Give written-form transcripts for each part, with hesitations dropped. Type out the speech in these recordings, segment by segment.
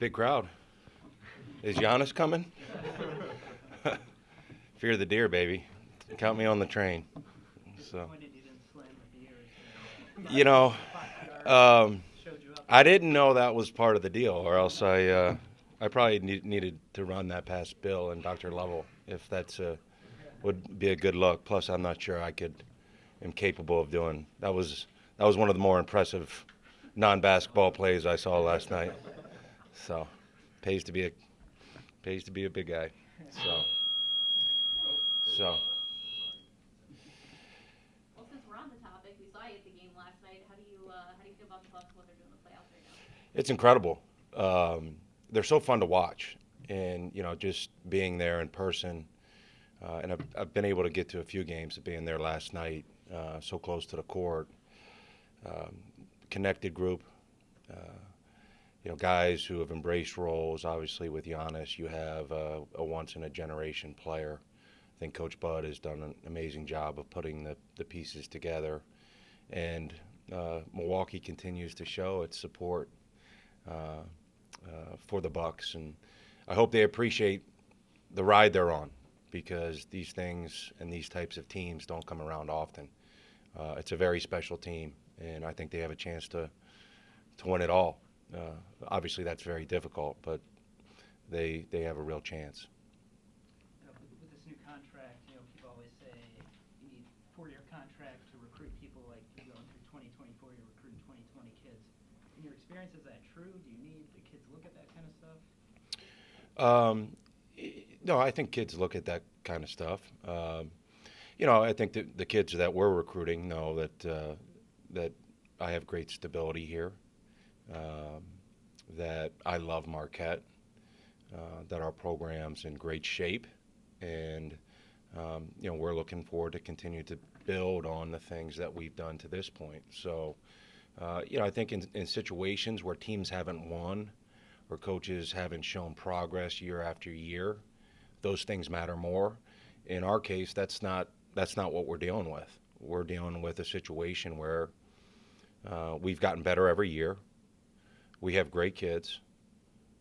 Big crowd. Is Giannis coming? Fear the deer, baby. Count me on the train. So, you know, I didn't know that was part of the deal, or else I probably needed to run that past Bill and Dr. Lovell if that's would be a good look. Plus, I'm not sure am capable of doing. That was one of the more impressive non-basketball plays I saw last night. So, pays to be a big guy. So. Well, since we're on the topic, we saw you at the game last night. How do you feel about the Bucks and what they're doing in the playoffs right now? It's incredible. They're so fun to watch, and just being there in person. And I've been able to get to a few games of being there last night, so close to the court. Connected group. Guys who have embraced roles. Obviously, with Giannis, you have a once-in-a-generation player. I think Coach Bud has done an amazing job of putting the pieces together. And Milwaukee continues to show its support for the Bucks. And I hope they appreciate the ride they're on, because these things and these types of teams don't come around often. It's a very special team, and I think they have a chance to win it all. Obviously, that's very difficult, but they have a real chance. With this new contract, people always say you need a 4-year contract to recruit people. Like you're going through 2024, you're recruiting 2020 kids. In your experience, is that true? Do you need the kids to look at that kind of stuff? No, I think kids look at that kind of stuff. I think that the kids that we're recruiting know that I have great stability here, that I love Marquette, that our program's in great shape, and we're looking forward to continue to build on the things that we've done to this point. So, I think in situations where teams haven't won or coaches haven't shown progress year after year, those things matter more. In our case, that's not what we're dealing with. We're dealing with a situation where we've gotten better every year. We have great kids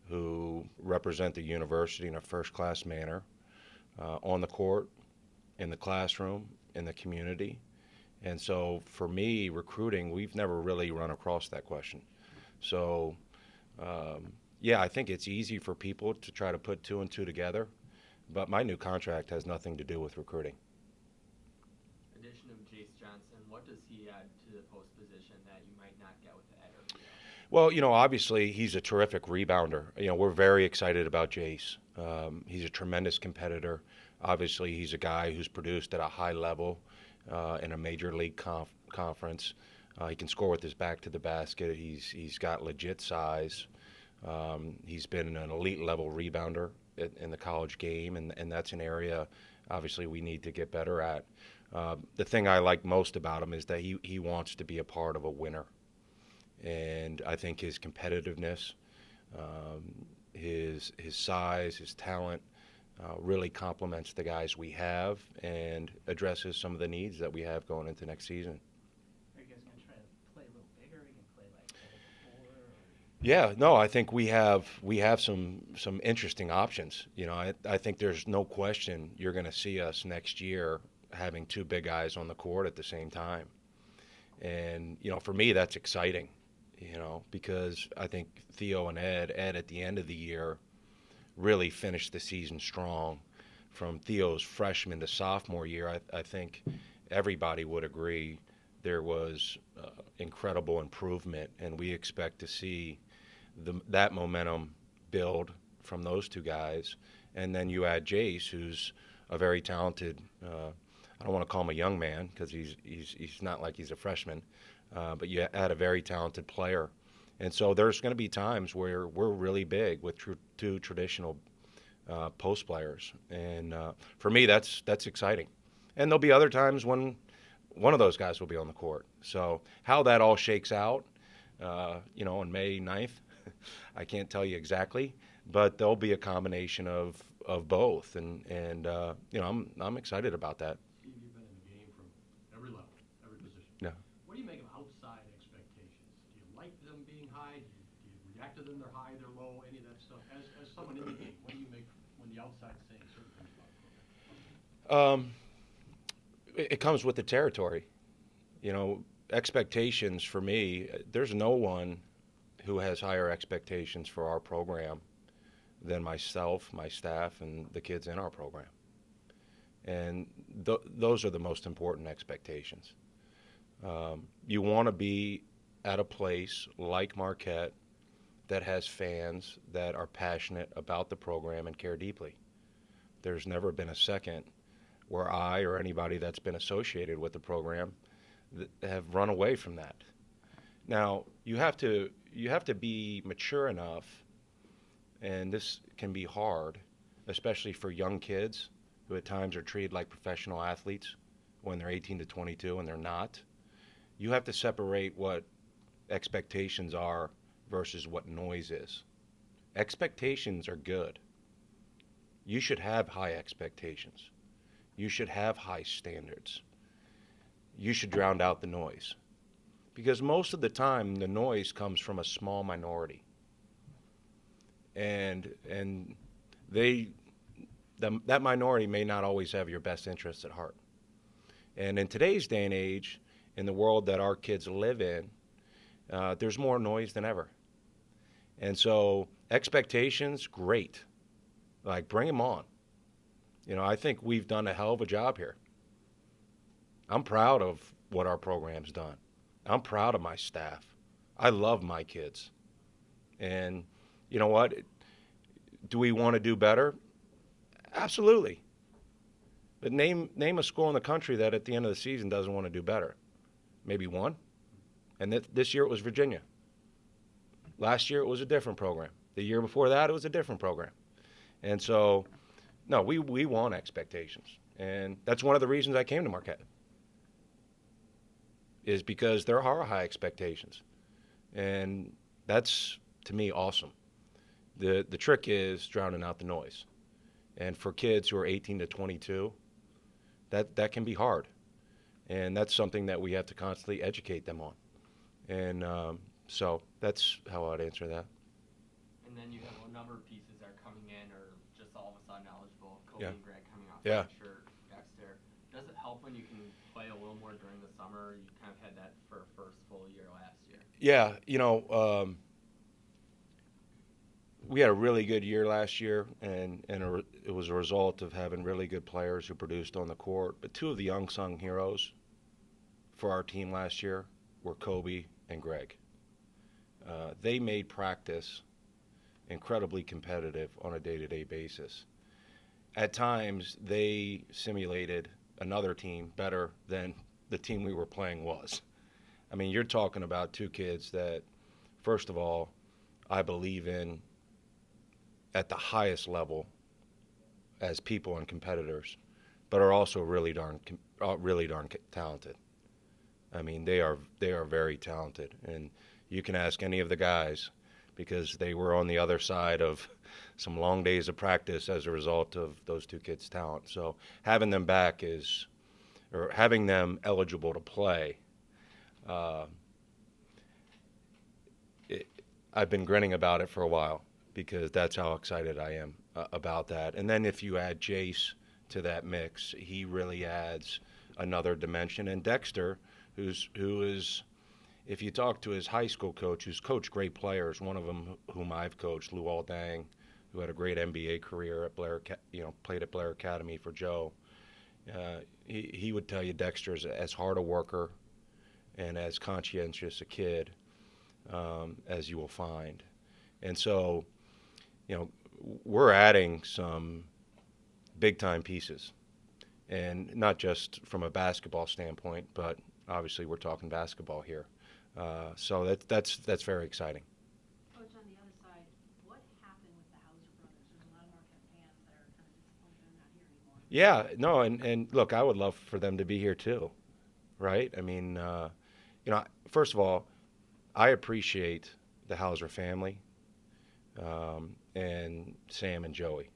who represent the university in a first-class manner, on the court, in the classroom, in the community. And so for me, recruiting, we've never really run across that question. So, I think it's easy for people to try to put two and two together, but my new contract has nothing to do with recruiting. Addition of Jace Johnson, what does he add to the post position that you might not get with the Ed or Theo? Well, obviously he's a terrific rebounder. We're very excited about Jace. He's a tremendous competitor. Obviously, he's a guy who's produced at a high level in a major league conference. He can score with his back to the basket. He's got legit size. He's been an elite level rebounder in the college game, and that's an area obviously we need to get better at. The thing I like most about him is that he wants to be a part of a winner. And I think his competitiveness, his size, his talent really complements the guys we have and addresses some of the needs that we have going into next season. Are you guys going to try to play a little bigger? Are you going to play like 4? Yeah, no, I think we have some interesting options. I think there's no question you're going to see us next year having two big guys on the court at the same time. And, for me, that's exciting, because I think Theo and Ed at the end of the year really finished the season strong. From Theo's freshman to sophomore year, I think everybody would agree there was incredible improvement, and we expect to see that momentum build from those two guys. And then you add Jace, who's a very talented, I don't want to call him a young man because he's not like he's a freshman, but you add a very talented player. And so there's going to be times where we're really big with two traditional post players. And for me, that's exciting. And there'll be other times when one of those guys will be on the court. So how that all shakes out, on May 9th, I can't tell you exactly, but there'll be a combination of both. And I'm excited about that. Steve, you've been in the game from every level, every position. Yeah. What do you make of outside expectations? Do you like them being high? Do you react to them? They're high, they're low, any of that stuff? As someone in the game, what do you make when the outside's saying certain things about the program? It comes with the territory. Expectations for me, there's no one who has higher expectations for our program than myself, my staff, and the kids in our program. And those are the most important expectations. You want to be at a place like Marquette that has fans that are passionate about the program and care deeply. There's never been a second where I or anybody that's been associated with the program have run away from that. Now, you have to be mature enough, and this can be hard, especially for young kids who at times are treated like professional athletes when they're 18 to 22 and they're not. You have to separate what expectations are versus what noise is. Expectations are good. You should have high expectations. You should have high standards. You should drown out the noise. Because most of the time, the noise comes from a small minority. And that minority may not always have your best interests at heart. And in today's day and age, in the world that our kids live in, there's more noise than ever. And so expectations, great. Like, bring them on. I think we've done a hell of a job here. I'm proud of what our program's done. I'm proud of my staff. I love my kids. And you know what? Do we want to do better? Absolutely. But name a school in the country that at the end of the season doesn't want to do better. Maybe one. And this year it was Virginia. Last year it was a different program. The year before that it was a different program. And so, no, we want expectations. And that's one of the reasons I came to Marquette, is because there are high expectations. And that's, to me, awesome. The trick is drowning out the noise. And for kids who are 18 to 22, that can be hard. And that's something that we have to constantly educate them on. And so that's how I'd answer that. And then you have a number of pieces that are coming in or just all of a sudden eligible. Kobe Yeah. and Greg coming off Yeah. the shirt, Dexter. Does it help when you can play a little more during the summer? You kind of had that for a first full year last year. Yeah, we had a really good year last year, and it was a result of having really good players who produced on the court. But two of the unsung heroes for our team last year were Kobe and Greg. They made practice incredibly competitive on a day-to-day basis. At times, they simulated another team better than the team we were playing was. I mean, you're talking about two kids that, first of all, I believe in at the highest level as people and competitors, but are also really darn talented. I mean, they are very talented, and you can ask any of the guys because they were on the other side of some long days of practice as a result of those two kids' talent. So having them back or having them eligible to play, I've been grinning about it for a while because that's how excited I am about that. And then if you add Jace to that mix, he really adds another dimension. And Dexter, who is, if you talk to his high school coach, who's coached great players, one of them whom I've coached, Luol Deng, who had a great NBA career at Blair, played at Blair Academy for Joe. He would tell you Dexter's as hard a worker and as conscientious a kid as you will find. And so, we're adding some big-time pieces, and not just from a basketball standpoint, but obviously we're talking basketball here. So that's very exciting. Coach, on the other side, what happened with the Howser brothers? There's a lot of Marquette fans that are kind of disappointed they're not here anymore. Yeah, no, and look, I would love for them to be here too, right? I mean, first of all, I appreciate the Howser family and Sam and Joey.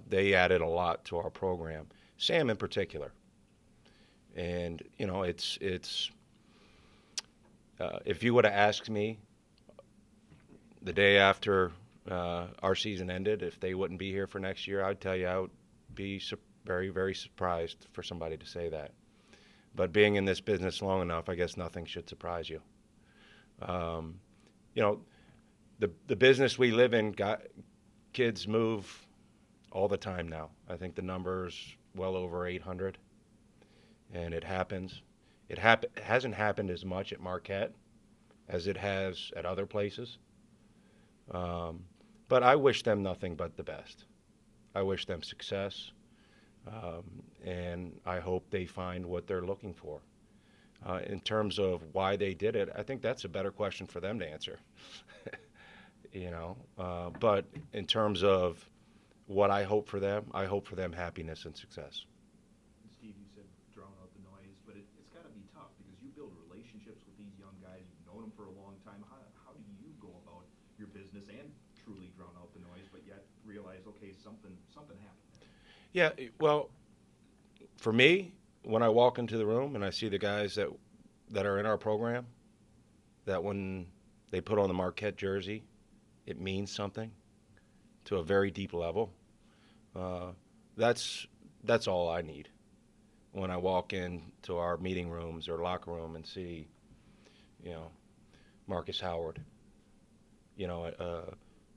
They added a lot to our program, Sam in particular. And, it's if you would have asked me the day after our season ended, if they wouldn't be here for next year, I'd tell you I would be very, very surprised for somebody to say that. But being in this business long enough, I guess nothing should surprise you. You know, the business we live in, kids move all the time now. I think the number's well over 800, and it happens. It hasn't happened as much at Marquette as it has at other places. But I wish them nothing but the best. I wish them success, and I hope they find what they're looking for. In terms of why they did it, I think that's a better question for them to answer. You know, but in terms of what I hope for them happiness and success. Steve, you said drown out the noise, but it's got to be tough because you build relationships with these young guys. You've known them for a long time. How do you go about your business and truly drown out the noise, but yet realize, okay, something happened there? Yeah, well, for me, when I walk into the room and I see the guys that are in our program, that when they put on the Marquette jersey, it means something to a very deep level. That's all I need when I walk into our meeting rooms or locker room and see, you know, Marcus Howard, you know, a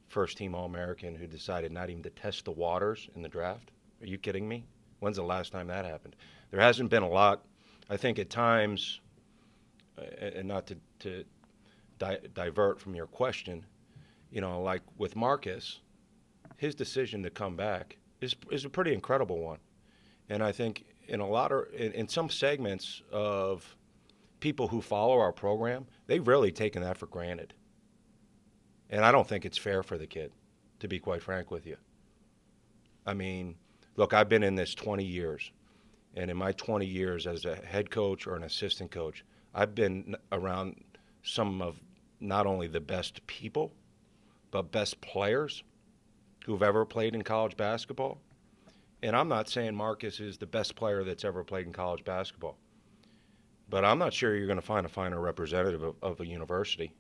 first-team All-American who decided not even to test the waters in the draft. Are you kidding me? When's the last time that happened? There hasn't been a lot. I think at times, and not to divert from your question, you know, like with Marcus, his decision to come back is a pretty incredible one. And I think in some segments of people who follow our program, they've really taken that for granted. And I don't think it's fair for the kid, to be quite frank with you. I mean, look, I've been in this 20 years. And in my 20 years as a head coach or an assistant coach, I've been around some of not only the best people, but best players who've ever played in college basketball. And I'm not saying Marcus is the best player that's ever played in college basketball. But I'm not sure you're going to find a finer representative of a university.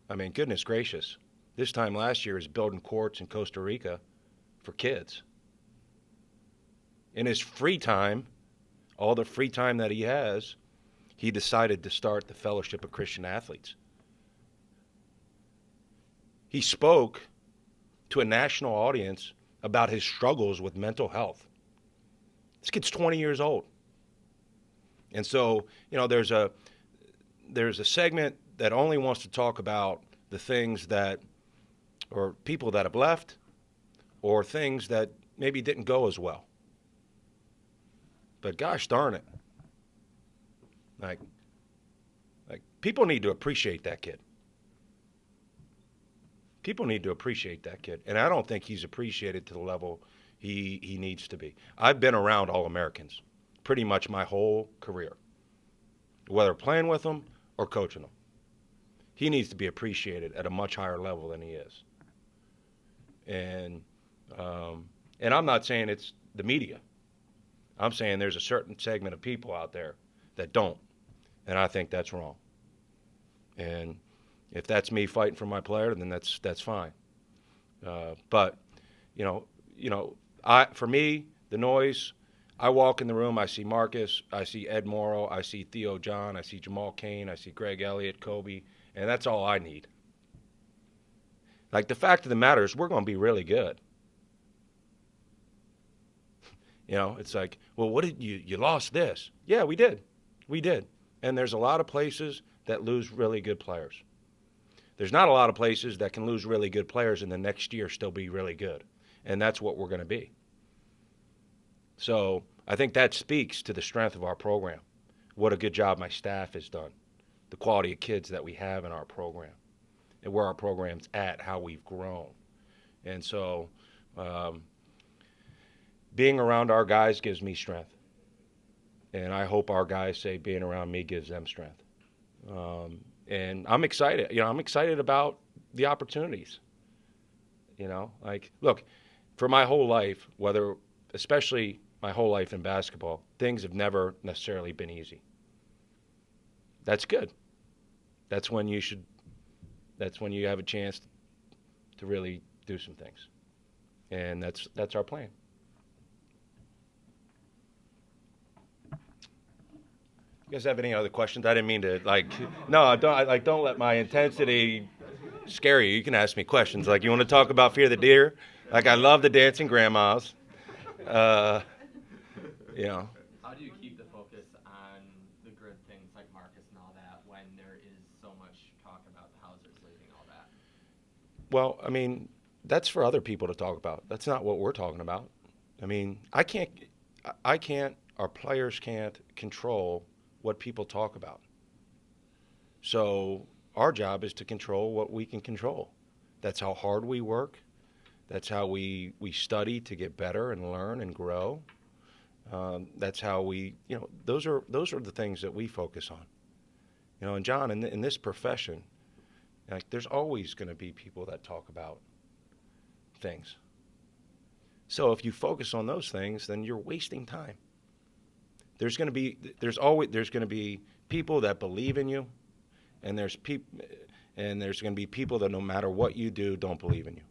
I mean, goodness gracious. This time last year is building courts in Costa Rica for kids. In his free time, all the free time that he has, he decided to start the Fellowship of Christian Athletes. He spoke to a national audience about his struggles with mental health. This kid's 20 years old. And so, you know, there's a segment that only wants to talk about the things that, or people that have left, or things that maybe didn't go as well. But gosh darn it. Like people need to appreciate that kid. People need to appreciate that kid. And I don't think he's appreciated to the level he needs to be. I've been around All-Americans pretty much my whole career, whether playing with them or coaching them. He needs to be appreciated at a much higher level than he is. And I'm not saying it's the media. I'm saying there's a certain segment of people out there that don't, and I think that's wrong. And if that's me fighting for my player, then that's fine. But for me, the noise. I walk in the room, I see Marcus, I see Ed Morrow, I see Theo John, I see Jamal Cain, I see Greg Elliott, Kobe, and that's all I need. Like, the fact of the matter is we're going to be really good. You know, it's like, well, what did you lost this? Yeah, we did. We did. And there's a lot of places that lose really good players. There's not a lot of places that can lose really good players and the next year still be really good. And that's what we're going to be. So I think that speaks to the strength of our program. What a good job my staff has done. The quality of kids that we have in our program. And where our program's at, how we've grown. And so being around our guys gives me strength. And I hope our guys say being around me gives them strength. And I'm excited. You know, I'm excited about the opportunities. You know, like, look, for my whole life, especially my whole life in basketball, things have never necessarily been easy. That's good. That's when you should that's when you have a chance to really do some things. And that's our plan. You guys have any other questions? I didn't mean to don't let my intensity scare you. You can ask me questions. Like, you want to talk about Fear the Deer? Like, I love the dancing grandmas. How do you keep the focus on the good things like Marcus and all that when there is so much talk about the Housers leaving, all that? Well, I mean, that's for other people to talk about. That's not what we're talking about. I mean, I can't, our players can't control what people talk about. So our job is to control what we can control. That's how hard we work. That's how we study to get better and learn and grow. That's how we, those are the things that we focus on. And John, in this profession, like, there's always going to be people that talk about things. So if you focus on those things, then you're wasting time. There's going to be people that believe in you, and there's going to be people that no matter what you do don't believe in you,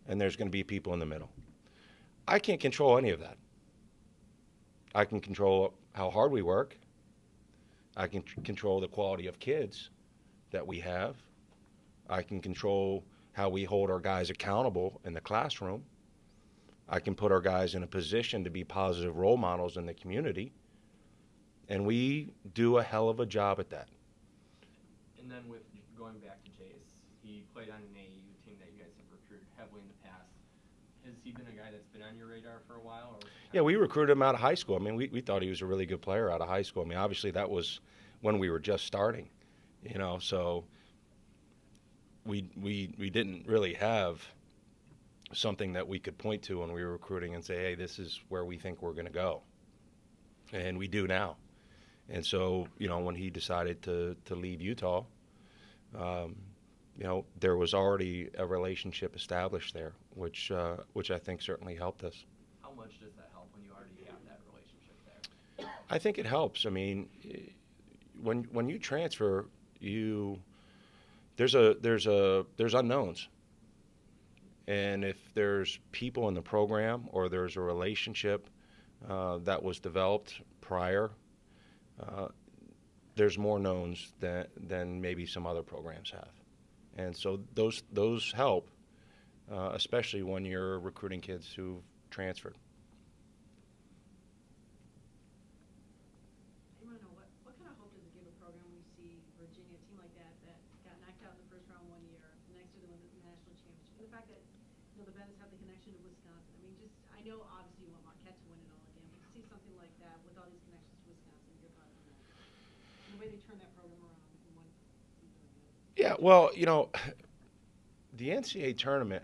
and there's going to be people in the middle. I can't control any of that. I can control how hard we work. I can control the quality of kids that we have. I can control how we hold our guys accountable in the classroom. I can put our guys in a position to be positive role models in the community. And we do a hell of a job at that. And then with going back to Jace, he played on an AAU team that you guys have recruited heavily in the past. Has he been a guy that's been on your radar for a while? Yeah, we recruited him out of high school. I mean, we thought he was a really good player out of high school. I mean, obviously that was when we were just starting, so we didn't really have something that we could point to when we were recruiting and say, hey, this is where we think we're going to go. And we do now. And so, when he decided to leave Utah, there was already a relationship established there, which I think certainly helped us. How much does that help when you already have that relationship there? I think it helps. I mean, when you transfer, there's unknowns. And if there's people in the program or there's a relationship that was developed prior, there's more knowns than maybe some other programs have. And so those help, especially when you're recruiting kids who've transferred. I want to know what kind of hope does it give a program when you see Virginia, a team like that got knocked out in the first round one year, the next year they won the national championship, and the fact that the Bennetts have the connection to Wisconsin. I mean, I know obviously you want Marquette to win it all again, but to see something like that with all these connections to Wisconsin, your thoughts on that? And the way they turn that program around in one season or the other. Yeah, well, the NCAA tournament,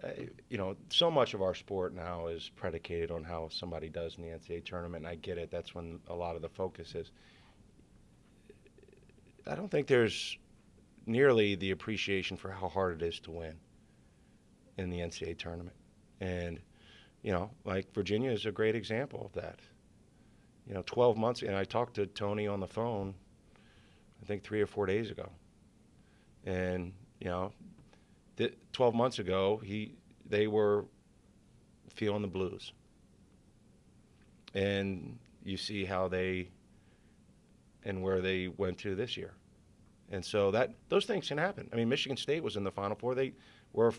so much of our sport now is predicated on how somebody does in the NCAA tournament, and I get it. That's when a lot of the focus is. I don't think there's nearly the appreciation for how hard it is to win in the NCAA tournament. And, like Virginia is a great example of that. 12 months, and I talked to Tony on the phone, I think 3 or 4 days ago. And, 12 months ago, they were feeling the blues. And you see how and where they went to this year. And so those things can happen. I mean, Michigan State was in the Final Four. They were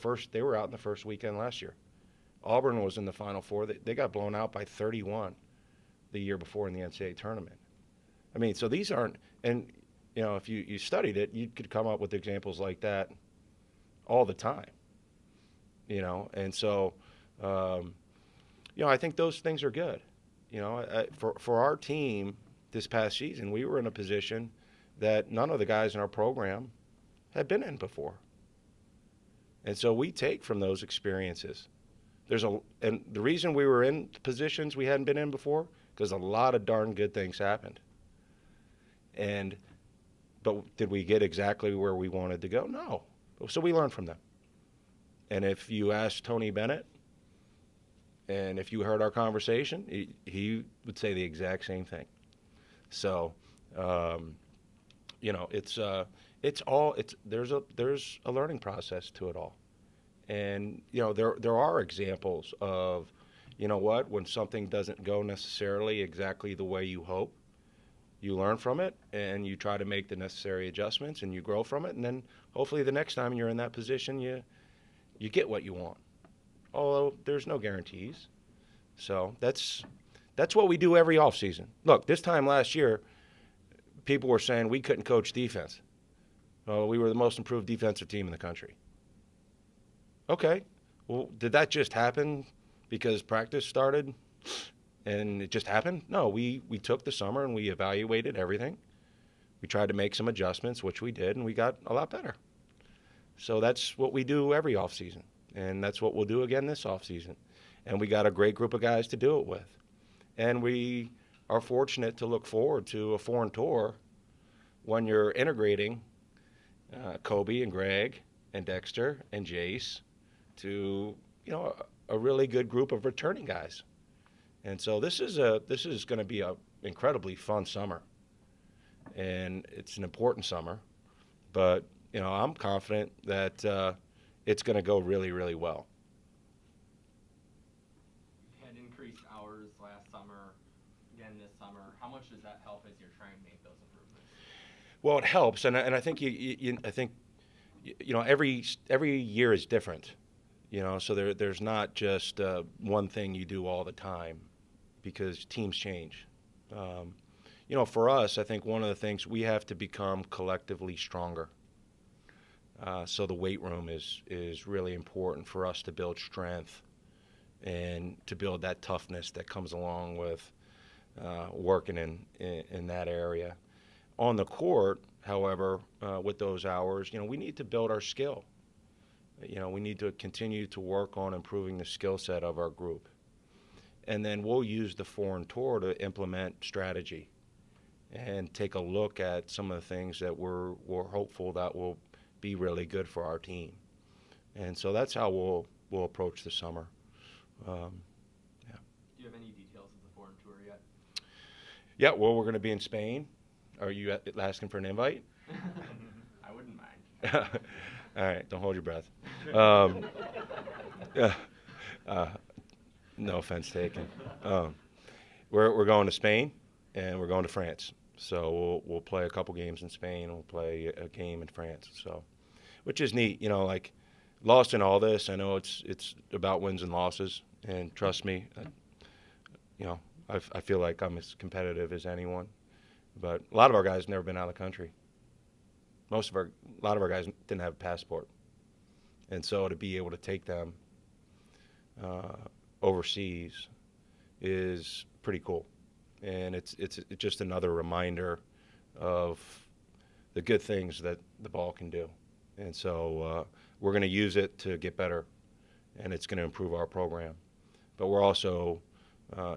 out in the first weekend last year. Auburn was in the Final Four. They got blown out by 31 the year before in the NCAA tournament. I mean, so these aren't, and if you studied it, you could come up with examples like that all the time. And so, I think those things are good. For our team this past season, we were in a position that none of the guys in our program had been in before. And so we take from those experiences. And the reason we were in positions we hadn't been in before, because a lot of darn good things happened. But did we get exactly where we wanted to go? No. So we learned from them. And if you asked Tony Bennett, and if you heard our conversation, he would say the exact same thing. So, there's a learning process to it all. And, there are examples of, when something doesn't go necessarily exactly the way you hope, you learn from it and you try to make the necessary adjustments and you grow from it. And then hopefully the next time you're in that position, you get what you want. Although there's no guarantees. So that's what we do every offseason. Look, this time last year, people were saying we couldn't coach defense. Well, we were the most improved defensive team in the country. Okay. Well, did that just happen because practice started and it just happened? No, we took the summer and we evaluated everything. We tried to make some adjustments, which we did, and we got a lot better. So that's what we do every offseason, and that's what we'll do again this offseason. And we got a great group of guys to do it with. And we are fortunate to look forward to a foreign tour when you're integrating Kobe and Greg and Dexter and Jace to, a really good group of returning guys. And so this is going to be an incredibly fun summer. And it's an important summer. But, I'm confident that it's going to go really, really well. You had increased hours last summer, again this summer. How much does that help as you're trying to make those improvements? Well, it helps, and I think every year is different. So there's not just one thing you do all the time because teams change. For us, I think one of the things we have to become collectively stronger. So the weight room is really important for us to build strength and to build that toughness that comes along with working in that area. On the court, however, with those hours, we need to build our skill. We need to continue to work on improving the skill set of our group. And then we'll use the foreign tour to implement strategy and take a look at some of the things that we're hopeful that will be really good for our team. And so that's how we'll approach the summer. Do you have any details of the foreign tour yet? Yeah, well, we're going to be in Spain. Are you asking for an invite? I wouldn't mind. All right, don't hold your breath. No offense taken. We're going to Spain and we're going to France. So we'll play a couple games in Spain. We'll play a game in France. So, which is neat. Lost in all this. I know it's about wins and losses. And trust me, I feel like I'm as competitive as anyone. But a lot of our guys have never been out of the country. A lot of our guys didn't have a passport. And so to be able to take them overseas is pretty cool. And it's just another reminder of the good things that the ball can do. And so we're going to use it to get better, and it's going to improve our program. But we're also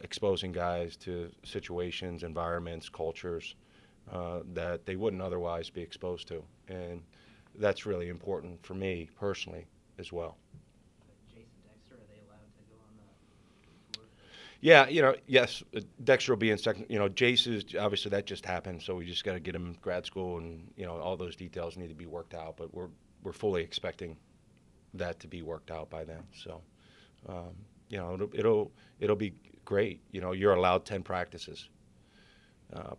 exposing guys to situations, environments, cultures that they wouldn't otherwise be exposed to. And that's really important for me personally as well. Jace and Dexter, are they allowed to go on the tour? Yeah, yes, Dexter will be in second. Jace is, obviously that just happened, so we just got to get him grad school and, all those details need to be worked out. But we're fully expecting that to be worked out by then. So, it'll be great. You're allowed 10 practices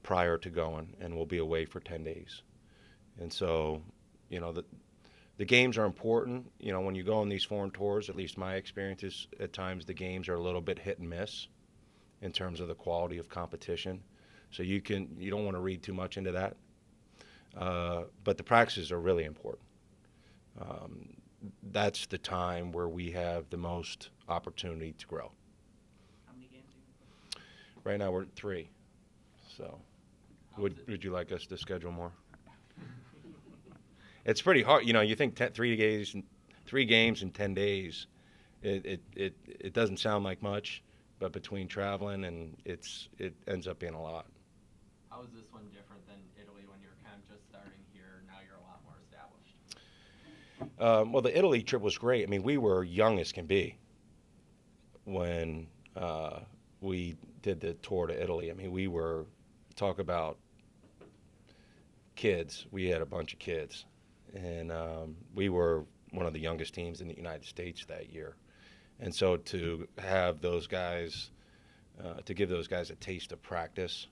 prior to going, and we'll be away for 10 days. And so, the games are important. When you go on these foreign tours, at least my experience is at times the games are a little bit hit and miss in terms of the quality of competition. So you don't want to read too much into that. But the practices are really important. That's the time where we have the most opportunity to grow. How many games are you going to play? Right now we're at 3. So would you like us to schedule more? It's pretty hard. You think 3 games in 10 days, it doesn't sound like much, but between traveling and it ends up being a lot. How is this one different than Italy when you're kind of just starting here? Now you're a lot more established. Well, the Italy trip was great. I mean, we were young as can be when we did the tour to Italy. I mean, we were, talk about kids. We had a bunch of kids, and we were one of the youngest teams in the United States that year. And so to have those guys, to give those guys a taste of practice,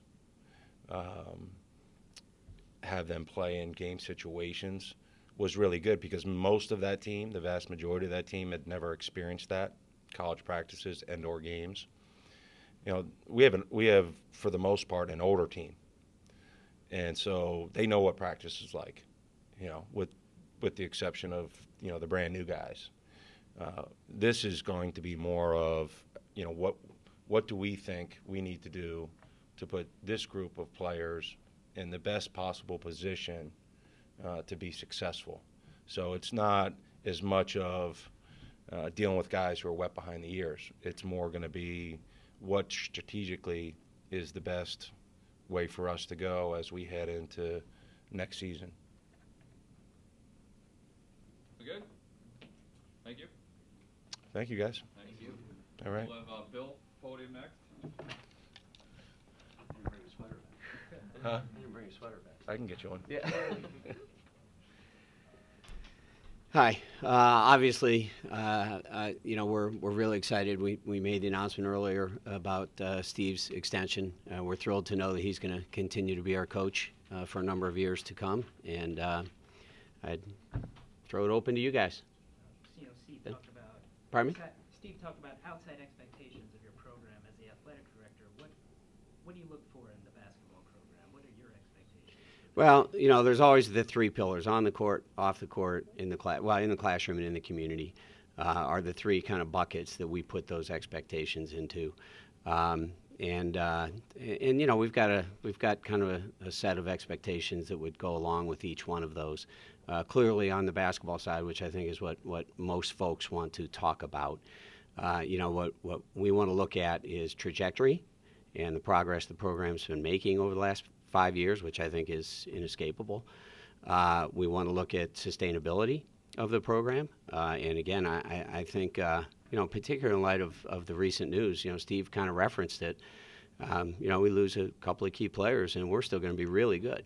have them play in game situations was really good, because most of that team, the vast majority of that team, had never experienced that, college practices and or games. You know, we have for the most part an older team, and so they know what practice is like, you know, with the exception of, you know, the brand new guys. This is going to be more of, you know, what do we think we need to do to put this group of players in the best possible position to be successful. So it's not as much of dealing with guys who are wet behind the ears. It's more going to be what strategically is the best way for us to go as we head into next season. Good. Thank you. Thank you, guys. Thank you. All right. We'll have Bill podium next. You bring your sweater back. Huh? You bring your sweater back. I can get you one. Yeah. Hi. Obviously, you know, we're really excited. We made the announcement earlier about Steve's extension. We're thrilled to know that he's going to continue to be our coach for a number of years to come. And I'd throw it open to you guys. You know, Steve talked about. Pardon me? Steve talked about outside expectations of your program as the athletic director. What do you look for in the basketball program? What are your expectations? Well, you know, there's always the three pillars: on the court, off the court, in the in the classroom and in the community, are the three kind of buckets that we put those expectations into. And you know, we've got kind of a set of expectations that would go along with each one of those. Clearly, on the basketball side, which I think is what most folks want to talk about, you know, what we want to look at is trajectory and the progress the program's been making over the last 5 years, which I think is inescapable. We want to look at sustainability of the program, and again, I think you know, particularly in light of the recent news, you know, Steve kind of referenced it. You know, we lose a couple of key players, and we're still going to be really good.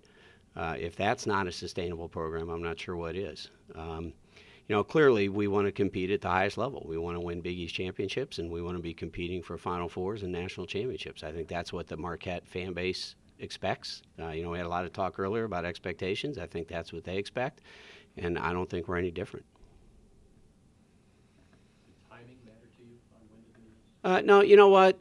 If that's not a sustainable program, I'm not sure what is. You know, clearly we want to compete at the highest level. We want to win Big East championships, and we want to be competing for Final Fours and national championships. I think that's what the Marquette fan base expects. You know, we had a lot of talk earlier about expectations. I think that's what they expect, and I don't think we're any different. No, you know what?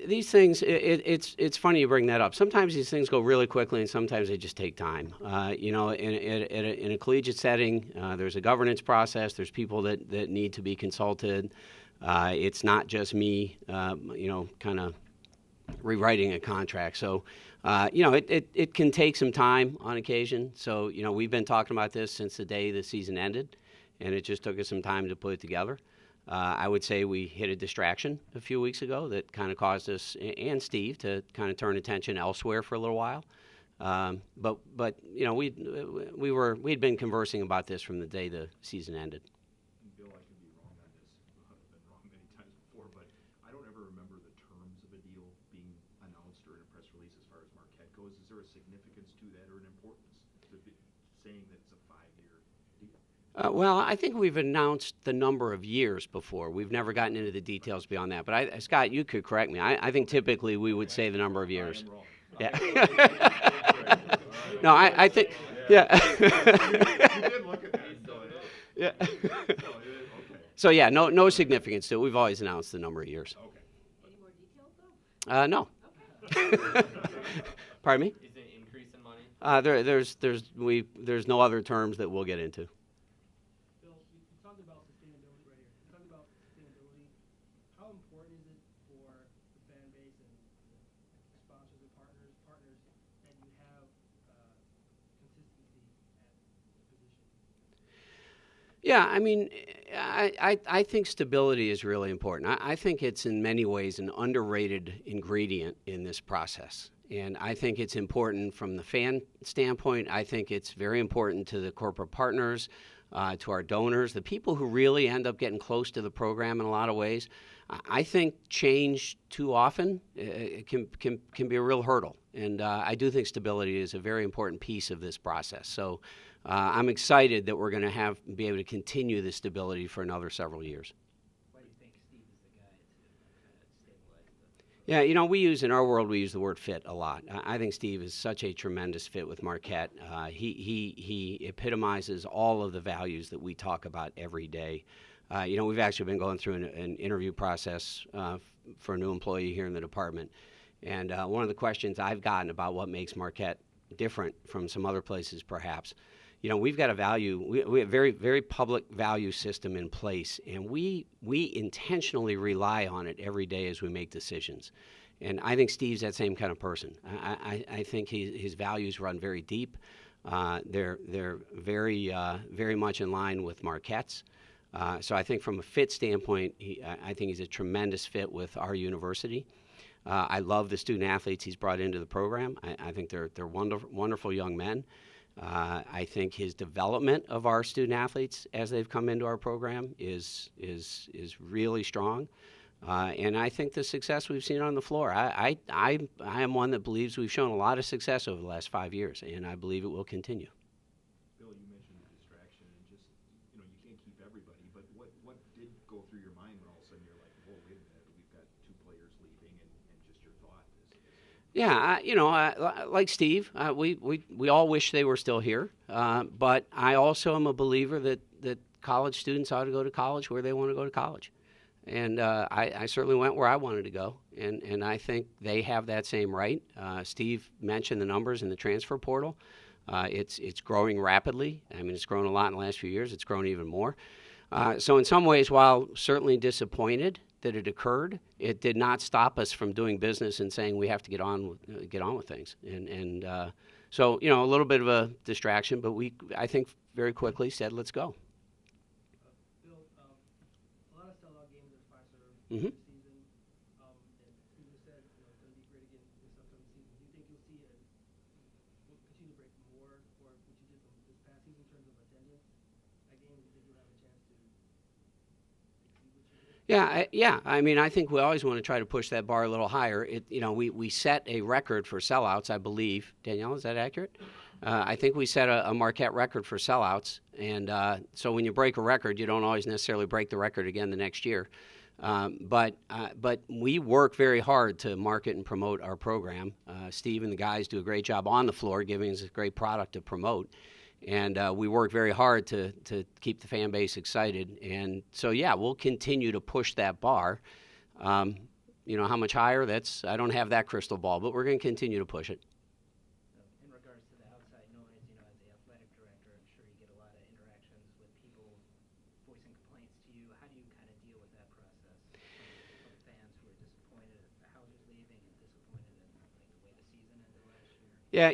These things, it's funny you bring that up. Sometimes these things go really quickly, and sometimes they just take time. You know, in a collegiate setting, there's a governance process. There's people that need to be consulted. It's not just me, you know, kind of rewriting a contract. So, you know, it can take some time on occasion. So, you know, we've been talking about this since the day the season ended, and it just took us some time to put it together. I would say we hit a distraction a few weeks ago that kind of caused us and Steve to kind of turn attention elsewhere for a little while. But you know, we'd been conversing about this from the day the season ended. Bill, I could be wrong on this. I've been wrong many times before, but I don't ever remember the terms of a deal being announced or in a press release as far as Marquette goes. Is there a significance to that or an importance to saying that it's a 5-year deal? Well, I think we've announced the number of years before. We've never gotten into the details beyond that. But Scott, you could correct me. I think typically we would say the number of years. I am wrong. Yeah. No, I think. Yeah. You did look at that. Yeah. Okay. So yeah, no significance to it. We've always announced the number of years. Okay. Any more details, though? No. Okay. Pardon me? Is it an increase in money? There's no other terms that we'll get into. Bill, you talked about sustainability right here. You talked about sustainability. How important is it for the fan base and the sponsors and partners that you have consistency at the position? Yeah, I mean, I think stability is really important. I think it's in many ways an underrated ingredient in this process. And I think it's important from the fan standpoint. I think it's very important to the corporate partners. to our donors, the people who really end up getting close to the program in a lot of ways. I think change too often can be a real hurdle, and I do think stability is a very important piece of this process. So I'm excited that we're going to be able to continue this stability for another several years. Why do you think Steve is the guy to stabilize the Yeah, we use in our world we use the word fit a lot. I think Steve is such a tremendous fit with Marquette. He epitomizes all of the values that we talk about every day. We've actually been going through an interview process for a new employee here in the department. And one of the questions I've gotten about what makes Marquette different from some other places perhaps, we've got we have a very, very public value system in place, and we intentionally rely on it every day as we make decisions. And I think Steve's that same kind of person. I think his values run very deep. They're very, very much in line with Marquette's. So I think from a fit standpoint, I think he's a tremendous fit with our university. I love the student athletes he's brought into the program. I think they're wonderful, wonderful young men. I think his development of our student athletes as they've come into our program is really strong. And I think the success we've seen on the floor, I am one that believes we've shown a lot of success over the last 5 years, and I believe it will continue. Bill, you mentioned the distraction and just, you can't keep everybody, but what did go through your mind when all of a sudden you're like, whoa, wait a minute, we've got 2 players leaving, and just your thought is Yeah, like Steve, we all wish they were still here, but I also am a believer that college students ought to go to college where they want to go to college. And I certainly went where I wanted to go, and I think they have that same right. Steve mentioned the numbers in the transfer portal. It's growing rapidly. I mean, it's grown a lot in the last few years. It's grown even more. So in some ways, while certainly disappointed that it occurred, it did not stop us from doing business and saying we have to get on with things. And so a little bit of a distraction, but I think very quickly said, let's go. Bill, a lot of sellout games are five-star Mm-hmm. this season. And Steve said, it's going to be great again this upcoming season. Do you think you'll see will continue to break more, or what you did from this past season in terms of attendance at games? Do you think you'll have a chance to exceed what you did? Yeah. I mean, I think we always want to try to push that bar a little higher. We set a record for sellouts, I believe. Danielle, is that accurate? I think we set a Marquette record for sellouts, and so when you break a record, you don't always necessarily break the record again the next year. But we work very hard to market and promote our program. Steve and the guys do a great job on the floor, giving us a great product to promote. And we work very hard to keep the fan base excited. And so, yeah, we'll continue to push that bar. How much higher? I don't have that crystal ball, but we're going to continue to push it. In regards to the outside noise, as the athletic director, I'm sure you get a lot of interactions with people voicing complaints to you. How do you kind of deal with that process from fans who are disappointed at Howser's leaving and disappointed in the way the season ended last year? Yeah,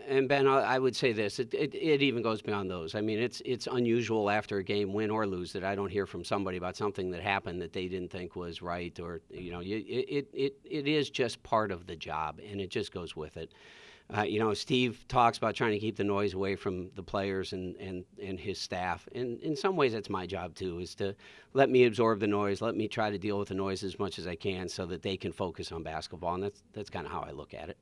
and Ben, I would say this. It even goes beyond those. I mean, it's unusual after a game, win or lose, that I don't hear from somebody about something that happened that they didn't think was right, or it is just part of the job, and it just goes with it. Steve talks about trying to keep the noise away from the players and his staff. And in some ways, that's my job, too, is to let me absorb the noise, let me try to deal with the noise as much as I can so that they can focus on basketball. And that's kind of how I look at it.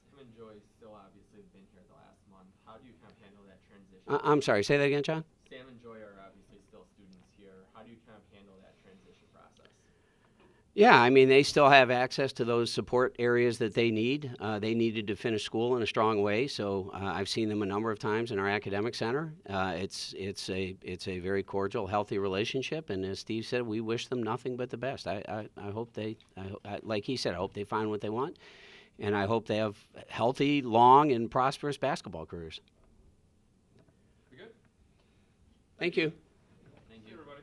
Sam and Joy still obviously have been here the last month. How do you kind of handle that transition? I'm sorry, say that again, John? Sam and Joy are obviously still students here. How do you kind of handle that transition process? Yeah, I mean, they still have access to those support areas that they need. They needed to finish school in a strong way, so I've seen them a number of times in our academic center. It's a very cordial, healthy relationship, and as Steve said, we wish them nothing but the best. I hope like he said, I hope they find what they want, and I hope they have healthy, long, and prosperous basketball careers. We good? Thank you. Thank you, everybody.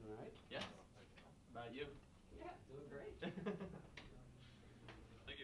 All right. Yes. About you? Yeah, doing great.